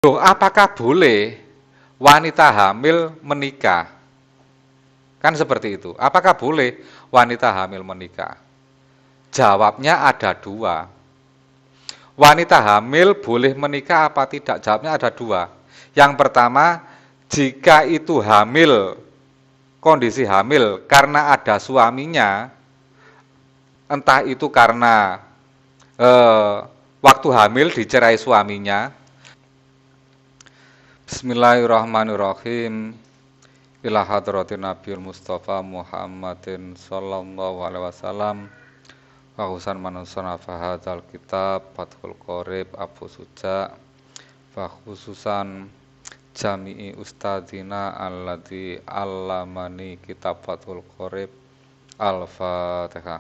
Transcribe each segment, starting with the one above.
Loh, apakah boleh wanita hamil menikah? Kan seperti itu. Apakah boleh wanita hamil menikah? Jawabnya ada dua. Wanita hamil boleh menikah apa tidak? Jawabnya ada dua. Yang pertama, jika itu hamil, kondisi hamil karena ada suaminya, entah itu karena eh, waktu hamil dicerai suaminya. Bismillahirrahmanirrahim. Ila hadratin Nabiul Mustafa Muhammadin sallallahu alaihi wasallam. Fahusan manusun fahadzal kitab Fathul Qorib Abu Suja. Fakhususan jami'i ustadzina alladzi allamani kitab Fathul Qorib. Al-Fatihah.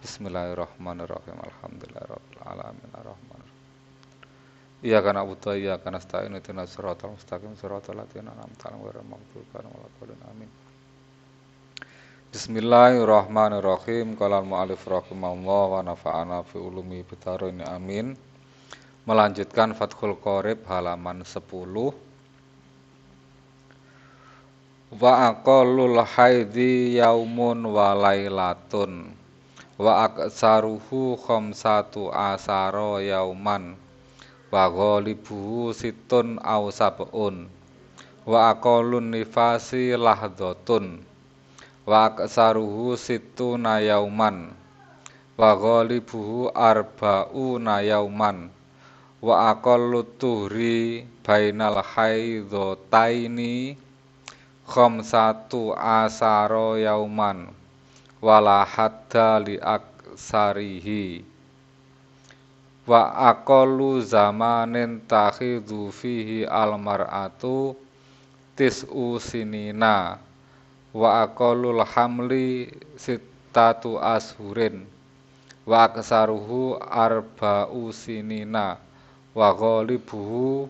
Bismillahirrahmanirrahim. Alhamdulillahirabbil alamin arrahmanirrahim. Iyyaka na'budu wa iyyaka nasta'in ihdinas siratal mustaqim siratal ladzina an'amta 'alaihim ghairil maghdubi 'alaihim waladdallin amin. Bismillahirrahmanirrahim. Qala al-mu'allif rahimahullah wa nafa'ana fi ulumi bitarin amin. Melanjutkan Fathul Qorib halaman 10. Wa aqallul haidhi yaumun wa lailatun wa aksaruhu khamsatu asara yauman wa ghalibuhu situn aw sab'un wa aqallun nifasi lahdhatun wa aksaruhu situna yauman wa ghalibuhu arba'una yauman wa aqallu tuhri bainal haidhotaini khamsatu asara yauman wala hadda li aksarihi wa aqallu zamanin takhidhu fihi almar'atu tis'u sinina wa aqallul hamli sittatu ashurin wa aksaruhu arba'u sinina wa ghalibuhu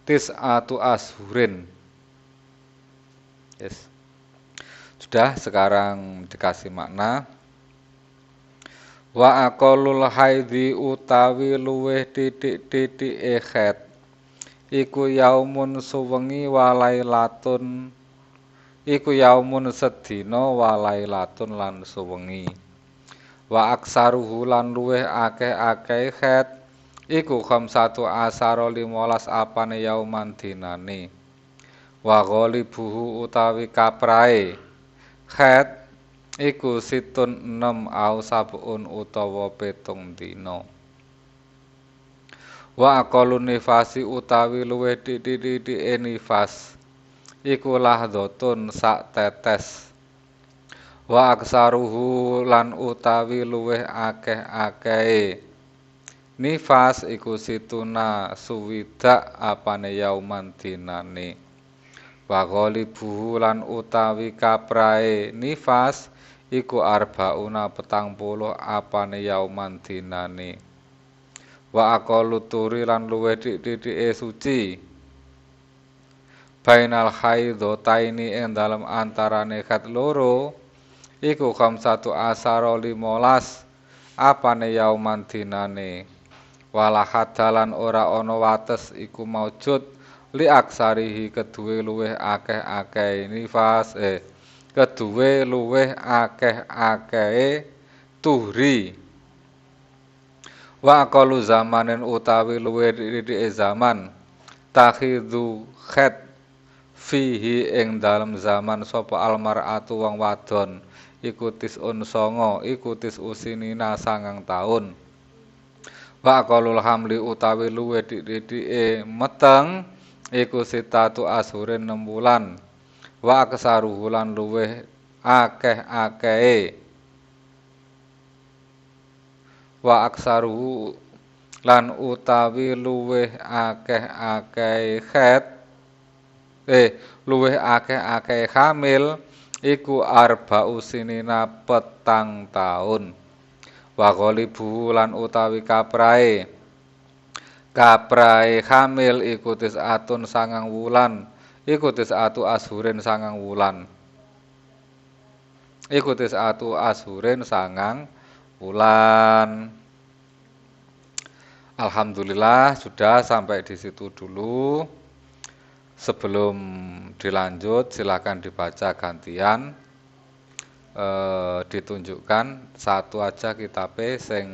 tis'atu ashurin. Yes. Sudah, sekarang dikasih makna. Wa aqallul haidhi utawi luweh titik-titik haid iku yaumun suwengi wa lailatun iku yaumun sedina wa lailatun lan suwengi. Wa aksaruhu lan luweh akeh-akeh haid iku khamsatu asara 15 apane yauman dinane. Wa ghalibuhu utawi kaprae haid iku situn 6 au sabun utawa 7 dina. Wa aqallun nifasi utawi luwih titik-titike nifas iku lahdhatun sak tetes. Wa aksaruhu lan utawi luwih akeh-akehe nifas iku situna suwidak apane yauman dinane. Wa ghalibuhu lan utawi kaprae nifas iku arbauna 40 apane yauman dinane. Wa aqallu turi lan luwih titik-titike suci bainal haidhotaini ing dalem antarane haid loro iku khamsatu asara 15 apane yauman dinane. Wala hadalan ora ana wates iku maujud li aksarihi keduwe luweh akeh-akeh nifas keduwe luweh akeh-akehe tuhri. Wa aqallu zamanin utawi luweh titik zaman takhidhu khat fihi ing dalem zaman sapa almar'atu wong wadon iku tisun songo iku tisunina 9 taun. Wa aqallul hamli utawi luweh titik meteng iku sitatu ashurin 6 bulan. Wa aksaruhu lan luweh akeh-akehe wa aksaruhu lan utawi luweh akeh-akeh haid luweh akeh-akeh hamil iku arba'u sinina 4 taun. Wa ghalibuhu lan utawi kaprae hamil iku tis'atun 9 wulan iku tis'atu ashurin 9 wulan iku tis'atu ashurin 9 wulan. Alhamdulillah sudah sampai di situ dulu. Sebelum dilanjut silakan dibaca gantian. Ditunjukkan satu aja kitabnya sing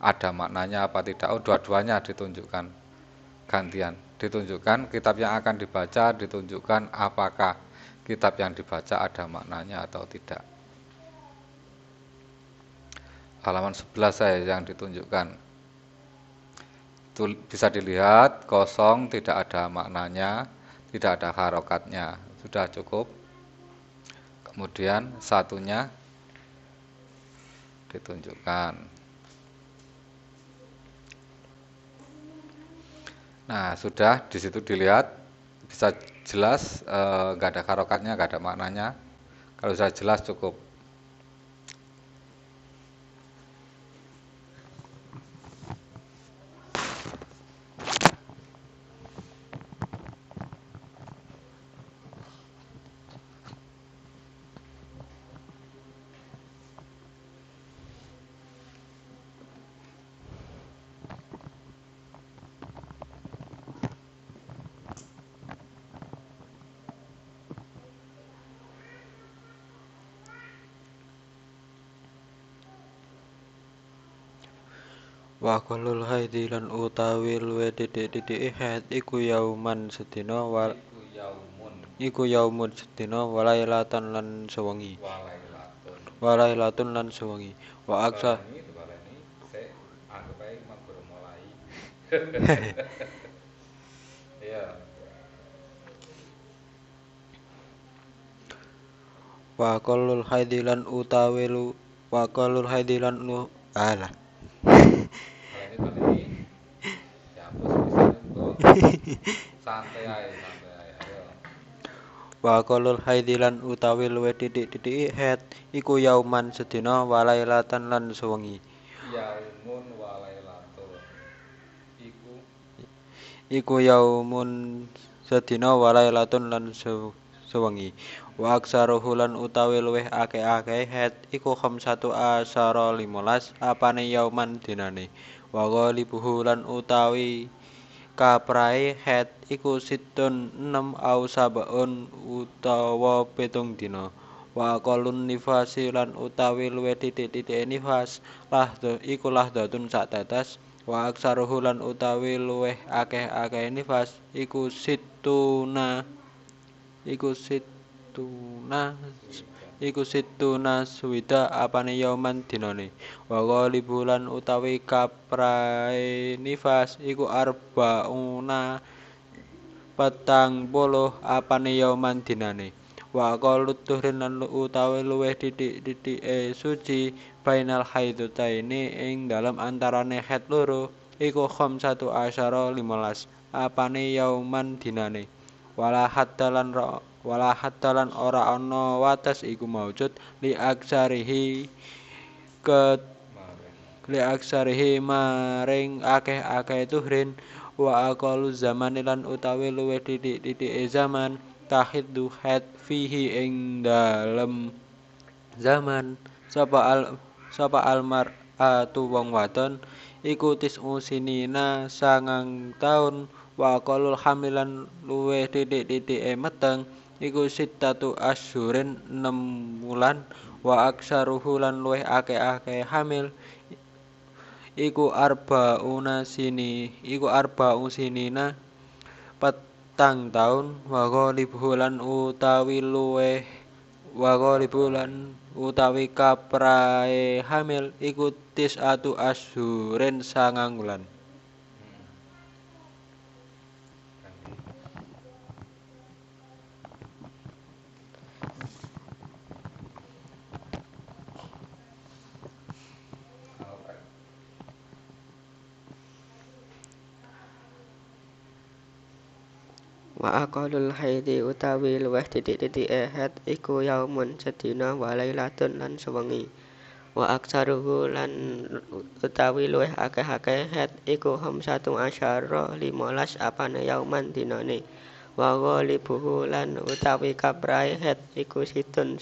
ada maknanya apa tidak. Oh, dua-duanya ditunjukkan gantian. Ditunjukkan kitab yang akan dibaca, ditunjukkan apakah kitab yang dibaca ada maknanya atau tidak. Halaman 11 saya yang ditunjukkan. Itu bisa dilihat kosong, tidak ada maknanya, tidak ada harokatnya. Sudah cukup. Kemudian satunya ditunjukkan. Nah, sudah di situ dilihat bisa jelas, nggak ada harokatnya, nggak ada maknanya. Kalau sudah jelas cukup. Wa qulul haidhi lan utawi luwe titik-titike haid iku yauman sedina iku yaumun sedina walailatan lan sewengi walailatun lan sewengi wa aksa wa qulul haidhi lan utawi lu wa qulul haidhi lan lu alah Santai aja, ayo. wa qulul haidhi lan utawi luwe titik-titike haid iku yauman sedina walailatan lan sewengi Yaumun walailatun. iku yaumun sedina walailatun lan sewengi wa aksaruhu lan utawi luwih akeh-akeh haid iku khamsatu asyara 15 apane yauman dinane wa ghalibuhu lan utawi kaprae haid iku situn 6 au sabaun utawa 7 dina wa aqallun nifasi lan utawi luwih titik-titike nifas iku lahdatun sak tetes wa aksaruhu lan utawi luwih akeh-akeh nifas iku situna suwida apane yauman dinane wa ghalibu lan utawi kaprae nifas iku arbauna 40 apane yauman dinane wa qalut tuhrin lan utawi luwih titik-titike suci bainal haidutaini ing dalem antarane haid loro iku khamsatu asyara 15 apane yauman dinane wala haddalan ora ana wates iku maujud li aksarihi maring akeh-akeh tuhrin wa aqalu zaman lan utawi luwih titik-titike zaman tahiddu haid fihi ing dalem zaman sapa almar'atu wong wadon iku tis'u sinina 9 taun wa aqalul hamilan luwih titik-titike meteng iku sittatu asyhurin 6 wulan wa aksaruhu lan luwih akeh-akeh hamil iku arba'u sinina 4 taun wa ghalibuhu lan utawi kaprae hamil iku tis'atu asyhurin 9 wulan Wa aqallul haidhi utawi luwih titik-titike haid iku yaumun sedina walailatun lan sewengi wa aksaruhu lan utawi luwih akeh-akeh haid iku khamsatu asyara 15 apane yauman dinane wa ghalibuhu lan utawi kaprae haid iku situn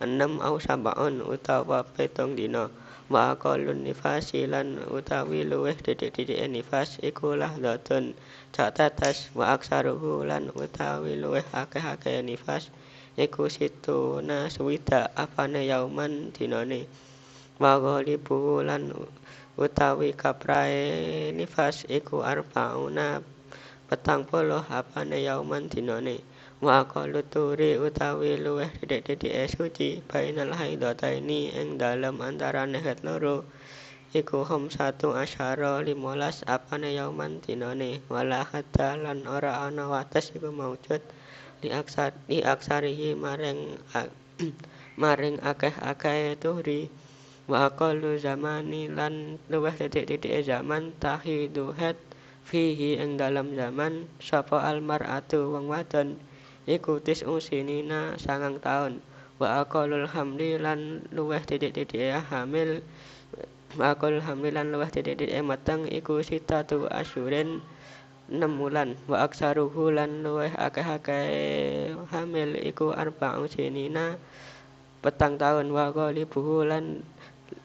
6 au sabaun utawa 7 dina. Wa aqallun nifasi lan utawi luweh titik-titike nifas iku lahdatun cak tetes. Wa aksaruhu lan utawi luweh akeh-akeh nifas iku situna swida apane yauman dinane. Wa ghalibu lan utawi kaprae nifas iku arbauna 40 apane yauman dinane. Wa aqallu turi utawi luweh titik-titike suci bainal haidataini ing dalem antarane haid loro iku khamsatu asyara 15 apane yauman dinane. Wala hadda lan ora ana wates iku maujud li aksarihi maring akeh-akeh turi. Wa aqallu zamani lan luweh titik-titike zaman tahidu haid fihi ing dalam zaman sapa almar'atu wong wadon iku sinina 9 taun. Wa aqallul hamli lan luweh titik-titike hamil wa aqallul hamli lan luweh titik-titike meteng iku sitatu asyurin 6 wulan. Wa aksaruhu lan luweh akeh-akeh hamil iku arba'u sinina 4 taun. Wa ghalibuhu lan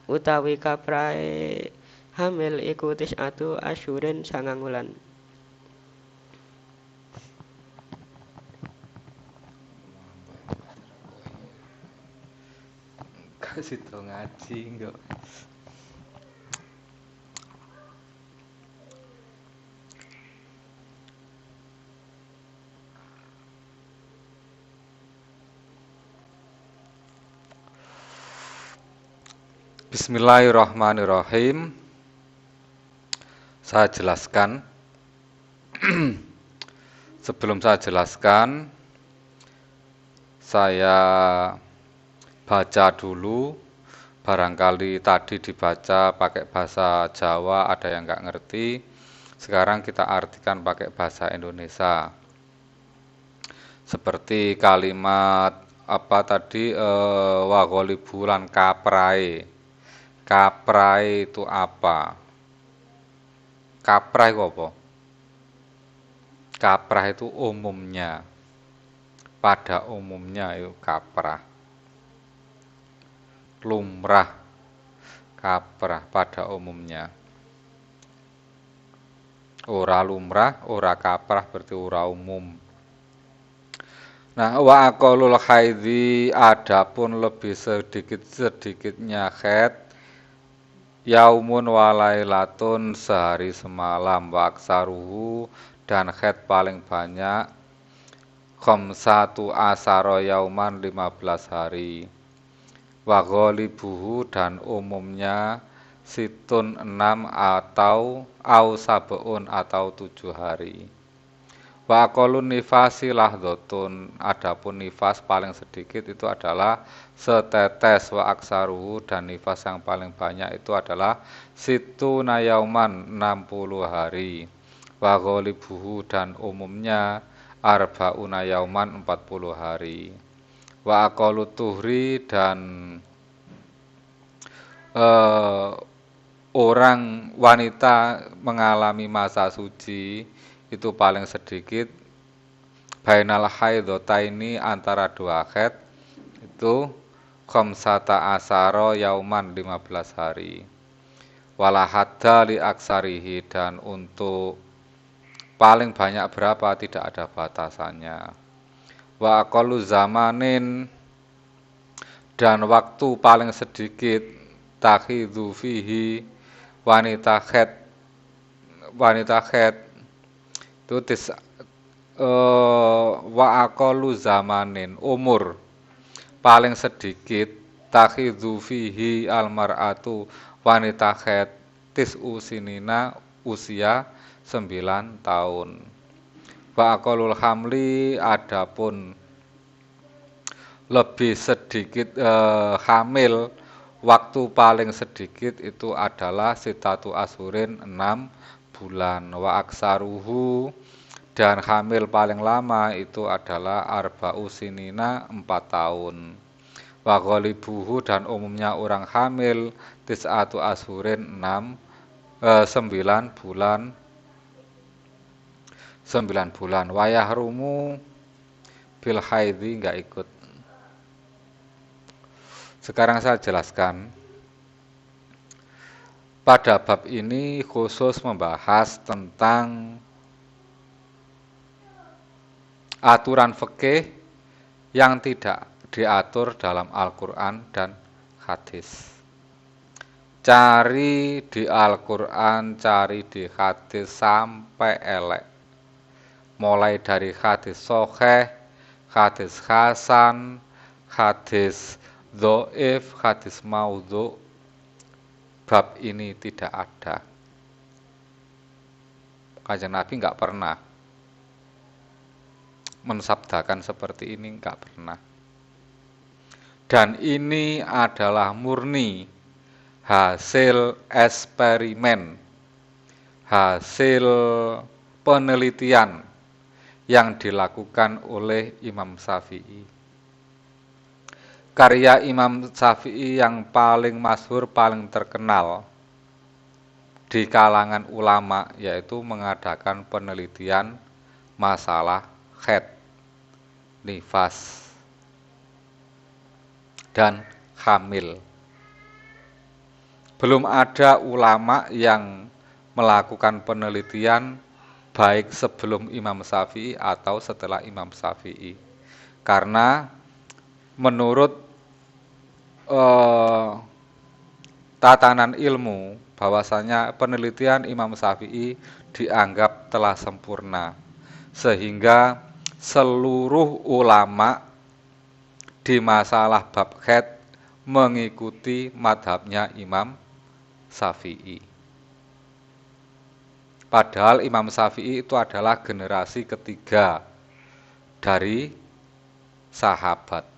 utawi kaprae hamil iku tis'atu asyurin 9 wulan. Kasih tau ngaji enggak. Bismillahirrahmanirrahim. Saya jelaskan. Sebelum saya jelaskan, saya baca dulu. Barangkali tadi dibaca pakai bahasa Jawa, ada yang nggak ngerti. Sekarang kita artikan pakai bahasa Indonesia. Seperti kalimat apa tadi, wa ghalibulan kaprae. Kaprae itu apa? Kaprah itu apa? Kaprah itu umumnya. Pada umumnya itu kaprah. Lumrah. Kaprah pada umumnya. Ora lumrah, ora kaprah berarti ora umum. Nah, wa aqallul haidhi adapun lebih sedikitnya haid yaumun walailatun sehari semalam wa aksaruhu dan haid paling banyak khamsatu asara yauman 15 hari wa ghalibuhu dan umumnya situn 6 atau au sabeun atau 7 hari. Wa aqallun nifasi lahdhatun adapun nifas paling sedikit itu adalah setetes wa aksaruhu dan nifas yang paling banyak itu adalah situna yauman 60 hari. Wa ghalibuhu dan umumnya arbauna yauman 40 hari. Wa aqallu tuhri dan orang wanita mengalami masa suci itu paling sedikit bainal haidhataini antara dua haid itu khamsata asara yauman 15 hari. Wala hadda li aksarihi dan untuk paling banyak berapa tidak ada batasannya. Wa aqallu zamanin dan waktu paling sedikit takhidhu fihi wanita haid itu wa aqallu zamanin umur paling sedikit takhidhu fihi almar'atu wanita haid tis'u sinina usia 9 tahun. Wa aqallul hamli adapun lebih sedikit hamil waktu paling sedikit itu adalah sitatu ashurin 6 bulan. Wa aksaruhu dan hamil paling lama itu adalah arba'u sinina 4 tahun. Wa ghalibuhu dan umumnya orang hamil tis'atu ashurin 9 bulan. 9 bulan. Wa yahrumu bil haidhi enggak ikut. Sekarang saya jelaskan. Pada bab ini khusus membahas tentang aturan fikih yang tidak diatur dalam Al-Quran dan hadis. Cari di Al-Quran, cari di hadis sampai elek. Mulai dari hadis sahih, hadis hasan, hadis dhaif, hadis maudhu. Bab ini tidak ada. Kanjeng Nabi enggak pernah mensabdakan seperti ini, enggak pernah. Dan ini adalah murni hasil eksperimen, hasil penelitian yang dilakukan oleh Imam Syafi'i. Karya Imam Syafi'i yang paling masyhur, paling terkenal di kalangan ulama, yaitu mengadakan penelitian masalah haid, nifas, dan hamil. Belum ada ulama yang melakukan penelitian baik sebelum Imam Syafi'i atau setelah Imam Syafi'i. Karena menurut tatanan ilmu, bahwasanya penelitian Imam Syafi'i dianggap telah sempurna, sehingga seluruh ulama di masalah bab haid mengikuti madhabnya Imam Syafi'i. Padahal Imam Syafi'i itu adalah generasi ketiga dari sahabat.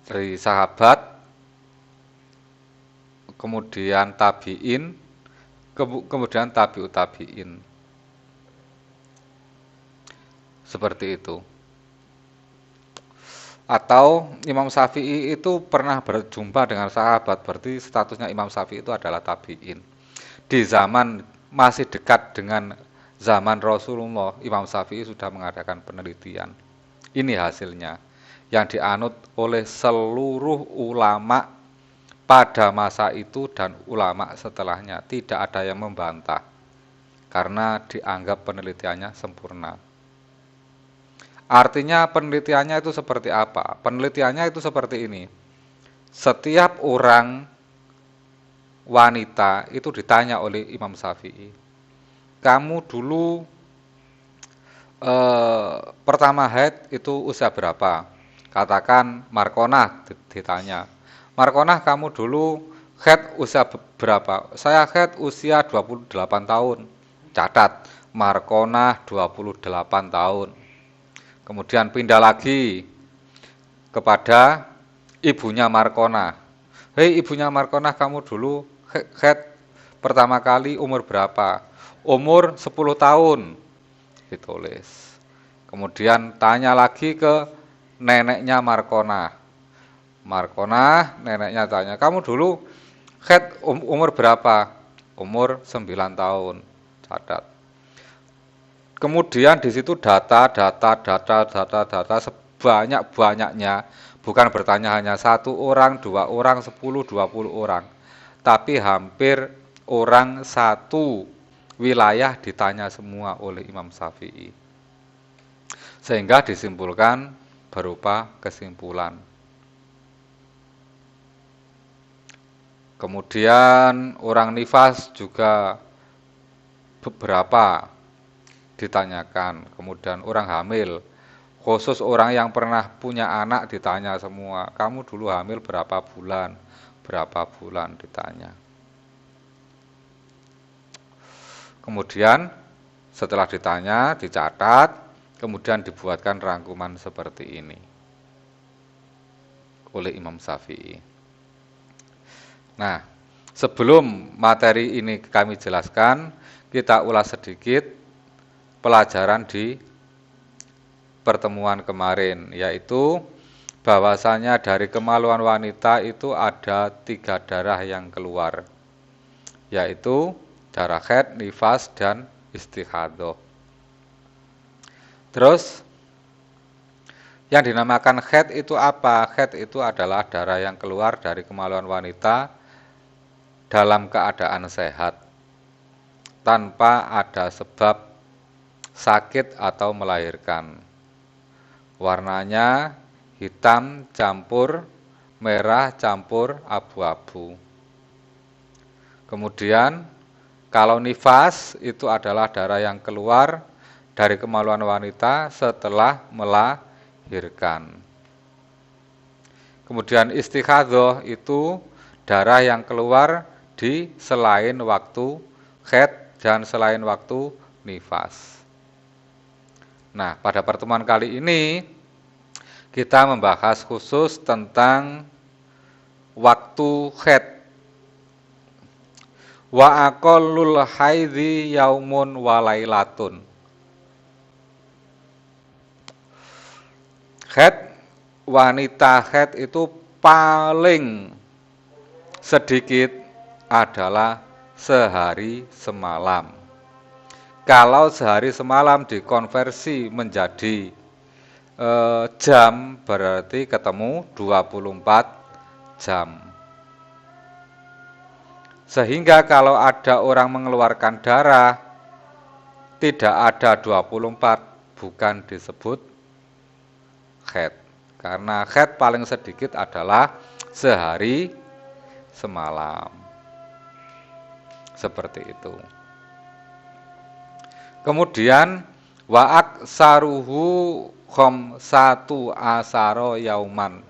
Dari sahabat, kemudian tabi'in, kemudian tabi'ut tabi'in. Seperti itu. Atau Imam Syafi'i itu pernah berjumpa dengan sahabat, berarti statusnya Imam Syafi'i itu adalah tabi'in. Di zaman masih dekat dengan zaman Rasulullah, Imam Syafi'i sudah mengadakan penelitian. Ini hasilnya yang dianut oleh seluruh ulama pada masa itu dan ulama setelahnya. Tidak ada yang membantah karena dianggap penelitiannya sempurna. Artinya penelitiannya itu seperti apa? Penelitiannya itu seperti ini. Setiap orang wanita itu ditanya oleh Imam Syafi'i, kamu dulu pertama haid itu usia berapa? Katakan Markonah ditanya, Markonah kamu dulu haid usia berapa? Saya haid usia 28 tahun. Catat, Markonah 28 tahun. Kemudian pindah lagi kepada ibunya Markonah. Hei ibunya Markonah, kamu dulu haid pertama kali umur berapa? Umur 10 tahun. Ditulis. Kemudian tanya lagi ke neneknya Markonah. Markonah, neneknya tanya, kamu dulu haid umur berapa? Umur 9 tahun. Catat. Kemudian di situ data sebanyak-banyaknya, bukan bertanya hanya 1 orang, 2 orang, 10, 20 orang, tapi hampir orang 1 wilayah ditanya semua oleh Imam Syafi'i. Sehingga disimpulkan berupa kesimpulan. Kemudian orang nifas juga beberapa ditanyakan. Kemudian orang hamil, khusus orang yang pernah punya anak ditanya semua. Kamu dulu hamil berapa bulan? Berapa bulan ditanya. Kemudian setelah ditanya, dicatat, kemudian dibuatkan rangkuman seperti ini oleh Imam Syafi'i. Nah, sebelum materi ini kami jelaskan, kita ulas sedikit pelajaran di pertemuan kemarin, yaitu bahwasanya dari kemaluan wanita itu ada 3 darah yang keluar, yaitu darah haid, nifas, dan istihadhah. Terus Yang dinamakan haid itu apa? Haid itu adalah darah yang keluar dari kemaluan wanita dalam keadaan sehat, tanpa ada sebab sakit atau melahirkan. Warnanya hitam campur merah campur abu-abu. Kemudian kalau nifas itu adalah darah yang keluar dari kemaluan wanita setelah melahirkan. Kemudian istikhadah itu darah yang keluar di selain waktu haid dan selain waktu nifas. Nah, pada pertemuan kali ini kita membahas khusus tentang waktu haid. Wa aqallul haidhi yaumun wa lailatun. Haid, wanita haid itu paling sedikit adalah sehari semalam. Kalau sehari semalam dikonversi menjadi jam, berarti ketemu 24 jam. Sehingga kalau ada orang mengeluarkan darah tidak ada 24, bukan disebut haid. Karena haid paling sedikit adalah sehari semalam. Seperti itu. Kemudian wa aksaruhu khamsatu asaro yauman.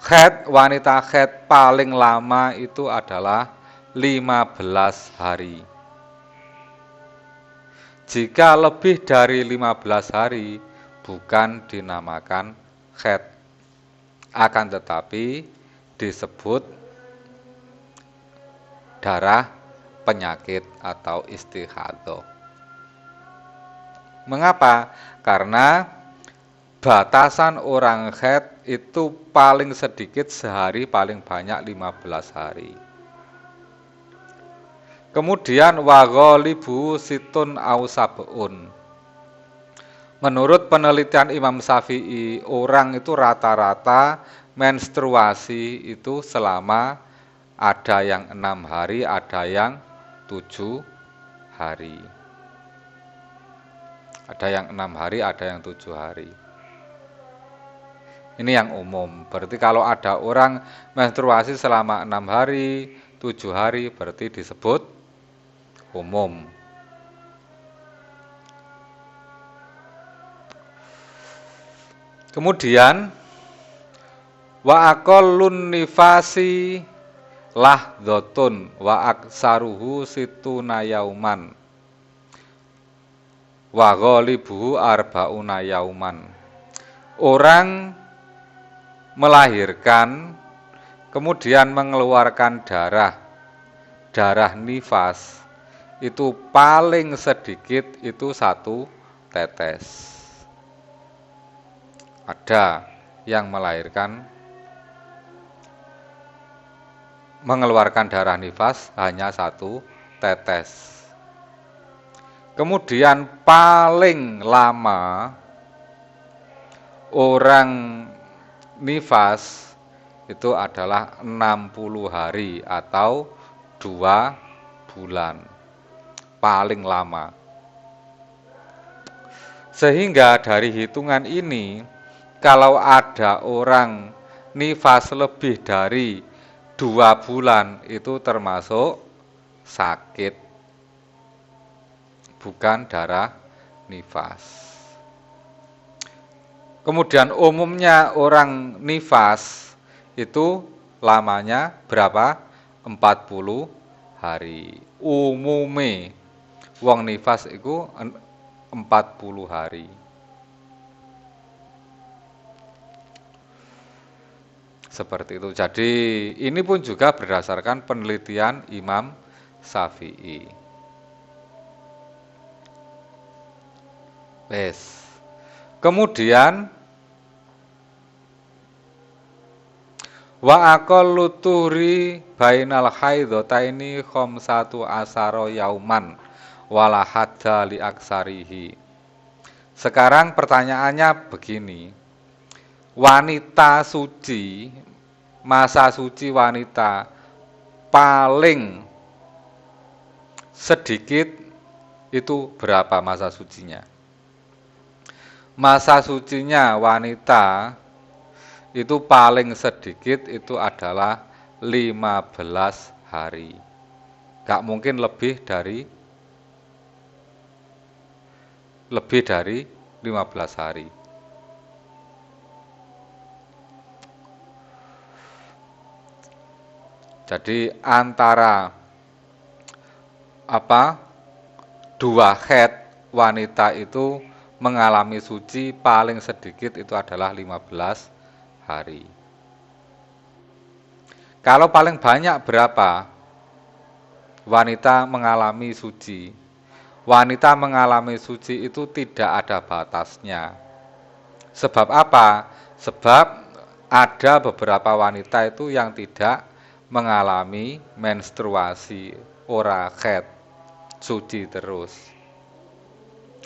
Haid, wanita haid paling lama itu adalah 15 hari. Jika lebih dari 15 hari bukan dinamakan haid, akan tetapi disebut darah penyakit atau istikhadah. Mengapa? Karena batasan orang haid itu paling sedikit sehari, paling banyak 15 hari. Kemudian wa ghalibu situn au sab'un. Menurut penelitian Imam Syafi'i, orang itu rata-rata menstruasi itu selama ada yang 6 hari, ada yang 7 hari. Ada yang 6 hari, ada yang 7 hari. Ini yang umum. Berarti kalau ada orang menstruasi selama 6 hari, 7 hari, berarti disebut umum. Kemudian wa aqallun nifasi lahdhatun wa aksaruhu situna yauman wa ghalibuhu arbauna yauman. Orang melahirkan kemudian mengeluarkan darah nifas itu paling sedikit itu 1 tetes. Ada yang mengeluarkan darah nifas hanya 1 tetes. Kemudian paling lama orang nifas itu adalah 60 hari atau 2 bulan. Paling lama. Sehingga dari hitungan ini, kalau ada orang nifas lebih dari 2 bulan itu termasuk sakit, bukan darah nifas. Kemudian umumnya orang nifas itu lamanya berapa? 40 hari. Umume wong nifas itu 40 hari. Seperti itu. Jadi ini pun juga berdasarkan penelitian Imam Syafi'i. Kemudian wa aqallu tuhri bainal haidhataini khamsatu asara yauman wala hadda li aksarihi. Sekarang pertanyaannya begini. Wanita suci, masa suci wanita paling sedikit itu berapa masa sucinya? Masa sucinya wanita itu paling sedikit itu adalah 15 hari. Gak mungkin lebih dari 15 hari. Jadi antara dua haid wanita itu mengalami suci paling sedikit itu adalah 15 hari. Kalau paling banyak berapa wanita mengalami suci? Wanita mengalami suci itu tidak ada batasnya. Sebab apa? Sebab ada beberapa wanita itu yang tidak mengalami menstruasi, ora haid, suci terus.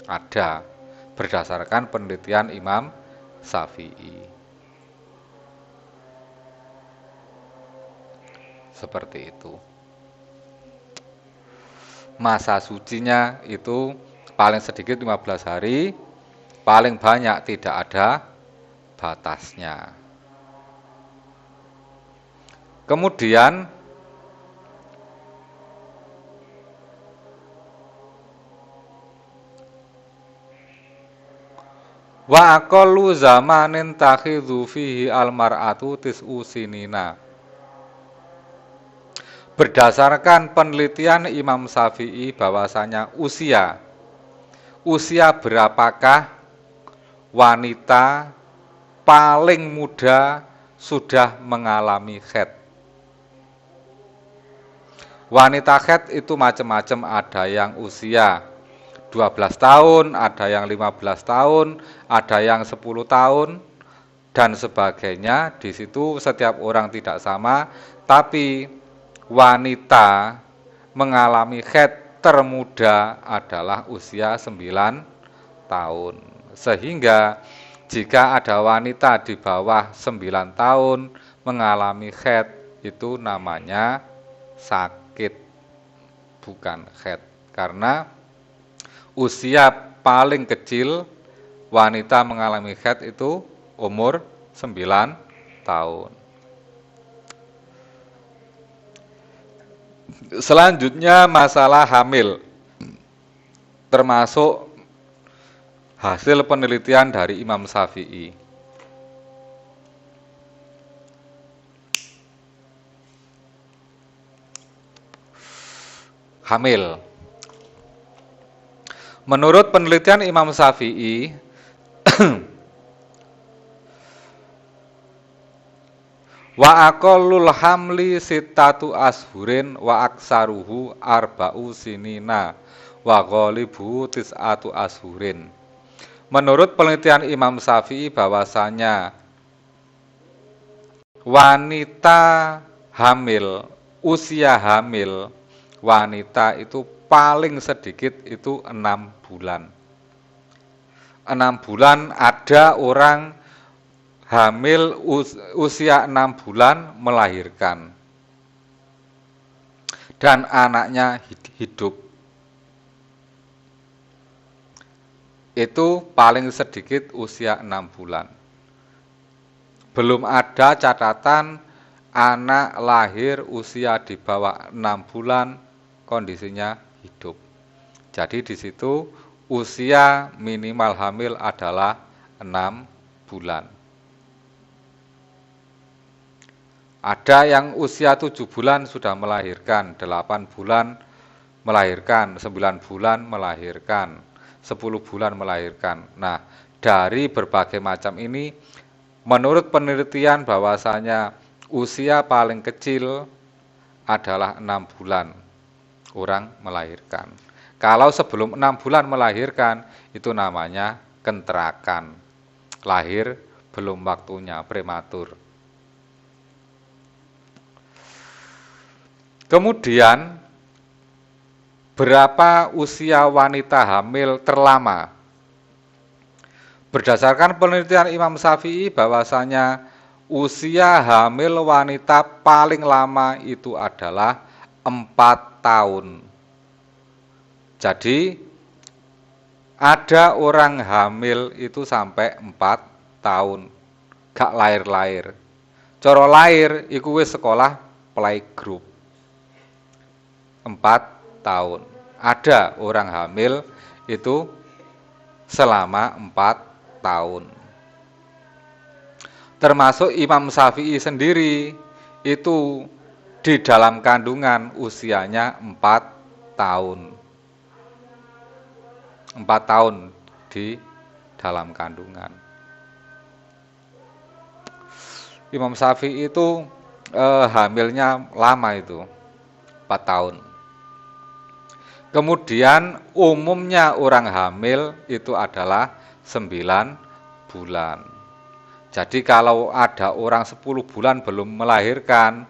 Ada, berdasarkan penelitian Imam Syafi'i. Seperti itu. Masa sucinya itu paling sedikit 15 hari, paling banyak tidak ada batasnya. Kemudian wa aqallu zamanin takhidhu fihi almar'atu tis'u sinina. Berdasarkan penelitian Imam Syafi'i bahwasanya usia berapakah wanita paling muda sudah mengalami haid? Wanita haid itu macam-macam, ada yang usia 12 tahun, ada yang 15 tahun, ada yang 10 tahun, dan sebagainya. Di situ setiap orang tidak sama, tapi wanita mengalami haid termuda adalah usia 9 tahun. Sehingga jika ada wanita di bawah 9 tahun mengalami haid, itu namanya sakit, bukan haid. Karena usia paling kecil wanita mengalami haid itu umur 9 tahun. Selanjutnya masalah hamil, termasuk hasil penelitian dari Imam Syafi'i. Hamil. Menurut penelitian Imam Syafi'i, wa aqallul hamli sittatu ashurin wa aksaruhu arba'u sinina wa ghalibuhu tis'atu ashurin. Menurut penelitian Imam Syafi'i bahwasanya wanita hamil, usia hamil wanita itu paling sedikit itu 6 bulan. 6 bulan ada orang hamil usia 6 bulan melahirkan. Dan anaknya hidup. Itu paling sedikit usia 6 bulan. Belum ada catatan anak lahir usia di bawah 6 bulan kondisinya hidup. Jadi di situ usia minimal hamil adalah 6 bulan. Ada yang usia 7 bulan sudah melahirkan, 8 bulan melahirkan, 9 bulan melahirkan, 10 bulan melahirkan. Nah, dari berbagai macam ini, menurut penelitian bahwasanya usia paling kecil adalah 6 bulan orang melahirkan. Kalau sebelum 6 bulan melahirkan, itu namanya kenterakan. Lahir belum waktunya, prematur. Kemudian, berapa usia wanita hamil terlama? Berdasarkan penelitian Imam Syafi'i bahwasanya usia hamil wanita paling lama itu adalah 4 tahun. Jadi ada orang hamil itu sampai 4 tahun, gak lahir-lahir. Cara lahir iku wis sekolah playgroup. 4 tahun. Ada orang hamil itu selama 4 tahun. Termasuk Imam Syafi'i sendiri itu di dalam kandungan usianya 4 tahun. 4 tahun di dalam kandungan. Imam Syafi'i itu hamilnya lama itu 4 tahun. Kemudian umumnya orang hamil itu adalah 9 bulan. Jadi kalau ada orang 10 bulan belum melahirkan,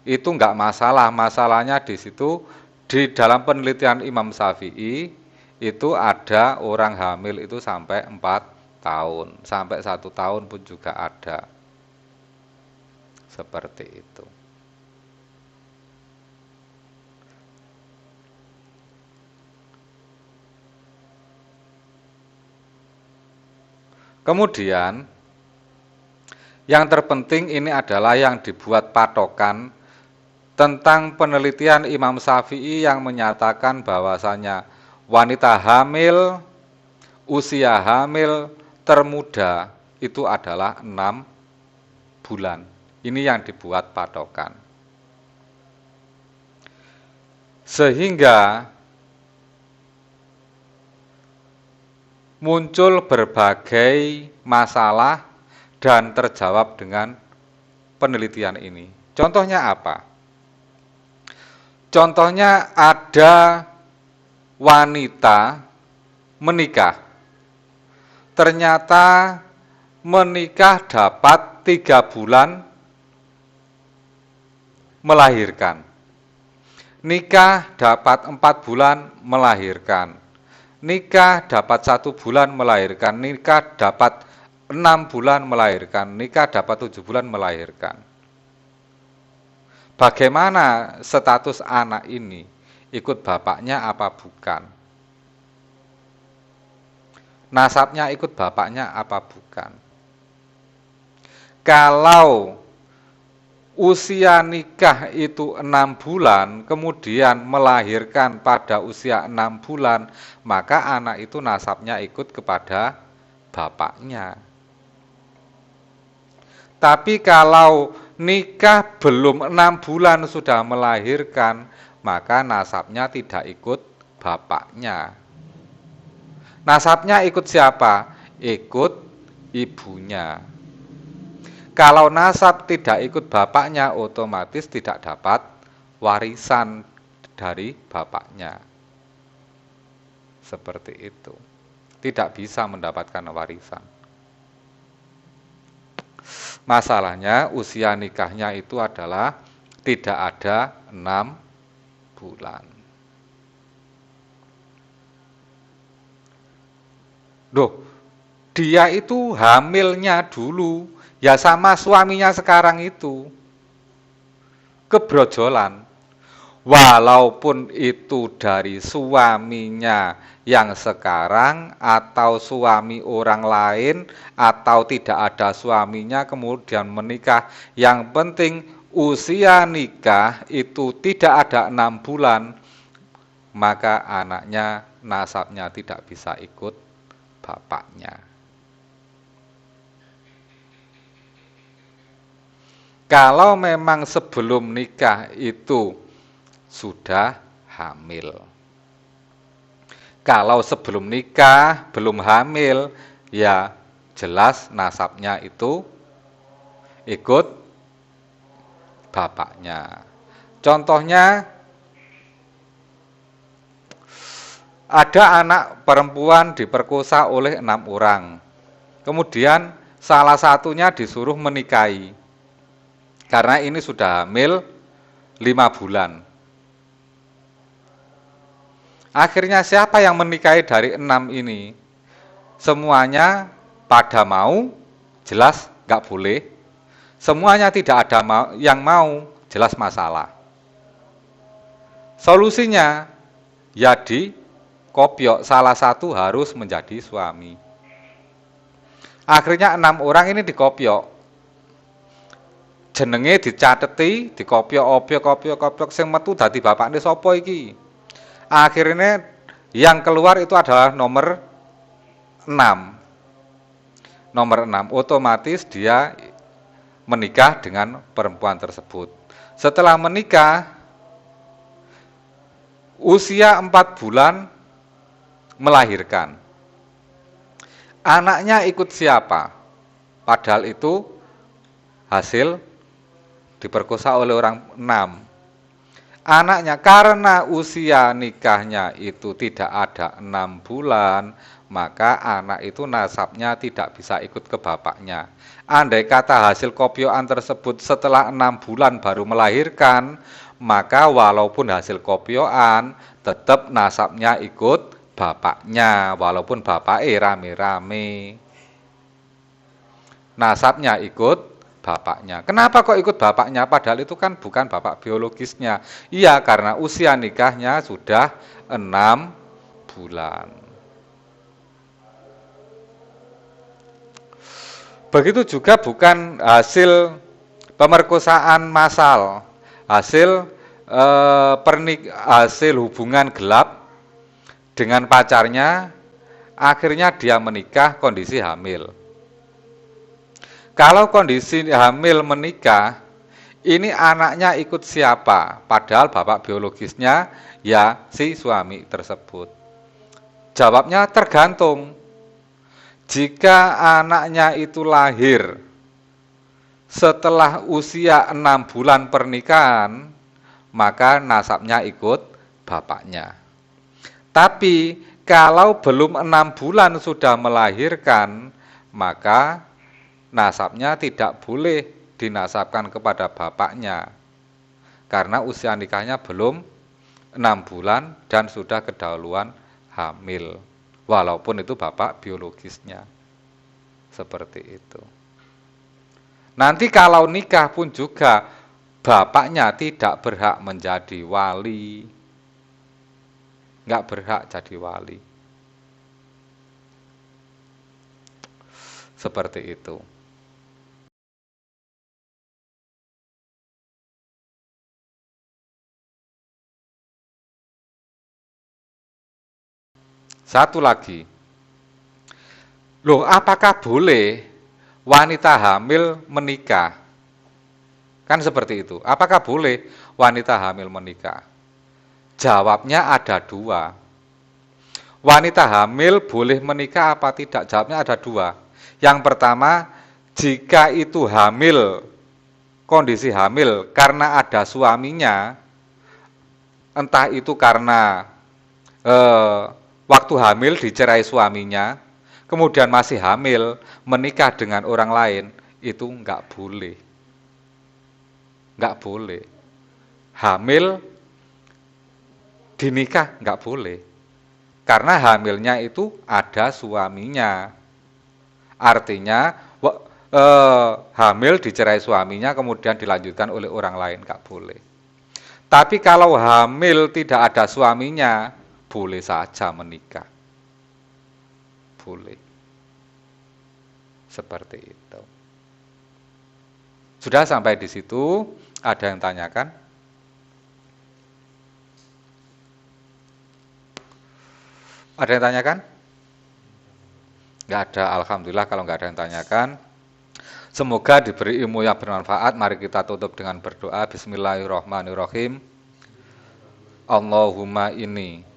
itu enggak masalah. Masalahnya di situ, di dalam penelitian Imam Syafi'i, itu ada orang hamil itu sampai 4 tahun. Sampai 1 tahun pun juga ada. Seperti itu. Kemudian yang terpenting ini adalah yang dibuat patokan tentang penelitian Imam Syafi'i yang menyatakan bahwasanya wanita hamil, usia hamil termuda itu adalah 6 bulan. Ini yang dibuat patokan. Sehingga muncul berbagai masalah dan terjawab dengan penelitian ini. Contohnya apa? Contohnya ada wanita menikah. Ternyata menikah dapat 3 bulan melahirkan. Nikah dapat 4 bulan melahirkan. Nikah dapat 1 bulan melahirkan, nikah dapat 6 bulan melahirkan, nikah dapat 7 bulan melahirkan. Bagaimana status anak ini? Ikut bapaknya apa bukan? Nasabnya ikut bapaknya apa bukan? Kalau usia nikah itu 6 bulan, kemudian melahirkan pada usia 6 bulan, maka anak itu nasabnya ikut kepada bapaknya. Tapi kalau nikah belum 6 bulan sudah melahirkan, maka nasabnya tidak ikut bapaknya. Nasabnya ikut siapa? Ikut ibunya. Kalau nasab tidak ikut bapaknya, otomatis tidak dapat warisan dari bapaknya. Seperti itu. Tidak bisa mendapatkan warisan. Masalahnya usia nikahnya itu adalah tidak ada 6 bulan. Dia itu hamilnya dulu. Ya sama suaminya sekarang itu kebrojjolan. Walaupun itu dari suaminya yang sekarang atau suami orang lain atau tidak ada suaminya kemudian menikah. Yang penting usia nikah itu tidak ada 6 bulan, maka anaknya nasabnya tidak bisa ikut bapaknya. Kalau memang sebelum nikah itu sudah hamil. Kalau sebelum nikah belum hamil, ya jelas nasabnya itu ikut bapaknya. Contohnya, ada anak perempuan diperkosa oleh 6 orang. Kemudian salah satunya disuruh menikahi. Karena ini sudah hamil 5 bulan. Akhirnya siapa yang menikahi dari 6 ini? Semuanya pada mau, jelas nggak boleh. Semuanya tidak ada yang mau, jelas masalah. Solusinya, ya di kopyok, salah satu harus menjadi suami. Akhirnya 6 orang ini dikopyok. Jenenge dicateti, dikopyok sing metu dadi bapakne sapa iki. Akhirnya yang keluar itu adalah nomor 6. Nomor 6, otomatis dia menikah dengan perempuan tersebut. Setelah menikah, usia 4 bulan melahirkan. Anaknya ikut siapa? Padahal itu hasil diperkosa oleh orang 6. Anaknya karena usia nikahnya itu tidak ada 6 bulan, maka anak itu nasabnya tidak bisa ikut ke bapaknya. Andai kata hasil kopyoan tersebut setelah 6 bulan baru melahirkan, maka walaupun hasil kopyoan tetap nasabnya ikut bapaknya, walaupun bapaknya rame-rame. Nasabnya ikut bapaknya. Kenapa kok ikut bapaknya? Padahal itu kan bukan bapak biologisnya. Iya, karena usia nikahnya sudah 6 bulan. Begitu juga bukan hasil pemerkosaan massal, hasil hasil hubungan gelap dengan pacarnya, akhirnya dia menikah kondisi hamil. Kalau kondisi hamil menikah, ini anaknya ikut siapa? Padahal bapak biologisnya ya si suami tersebut. Jawabnya tergantung. Jika anaknya itu lahir setelah usia 6 bulan pernikahan, maka nasabnya ikut bapaknya. Tapi kalau belum 6 bulan sudah melahirkan, maka nasabnya tidak boleh dinasabkan kepada bapaknya. Karena usia nikahnya belum 6 bulan dan sudah kedahuluan hamil. Walaupun itu bapak biologisnya. Seperti itu. Nanti kalau nikah pun juga bapaknya tidak berhak menjadi wali. Enggak berhak jadi wali. Seperti itu. Satu lagi, loh apakah boleh wanita hamil menikah? Kan seperti itu, apakah boleh wanita hamil menikah? Jawabnya ada 2. Wanita hamil boleh menikah apa tidak? Jawabnya ada 2. Yang pertama, jika itu hamil, kondisi hamil karena ada suaminya, entah itu karena waktu hamil dicerai suaminya, kemudian masih hamil, menikah dengan orang lain, itu enggak boleh. Enggak boleh. Hamil, dinikah enggak boleh. Karena hamilnya itu ada suaminya. Artinya, hamil dicerai suaminya, kemudian dilanjutkan oleh orang lain, enggak boleh. Tapi kalau hamil tidak ada suaminya, boleh saja menikah. Boleh. Seperti itu. Sudah sampai di situ, ada yang tanyakan? Ada yang tanyakan? Enggak ada, alhamdulillah kalau enggak ada yang tanyakan. Semoga diberi ilmu yang bermanfaat. Mari kita tutup dengan berdoa. Bismillahirrahmanirrahim. Allahumma inni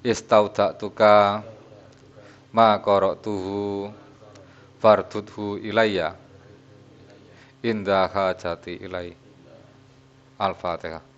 istauda'tuka ma qara'tuhu fardudhu ilayya inda hajati ilai. Al-Fatihah.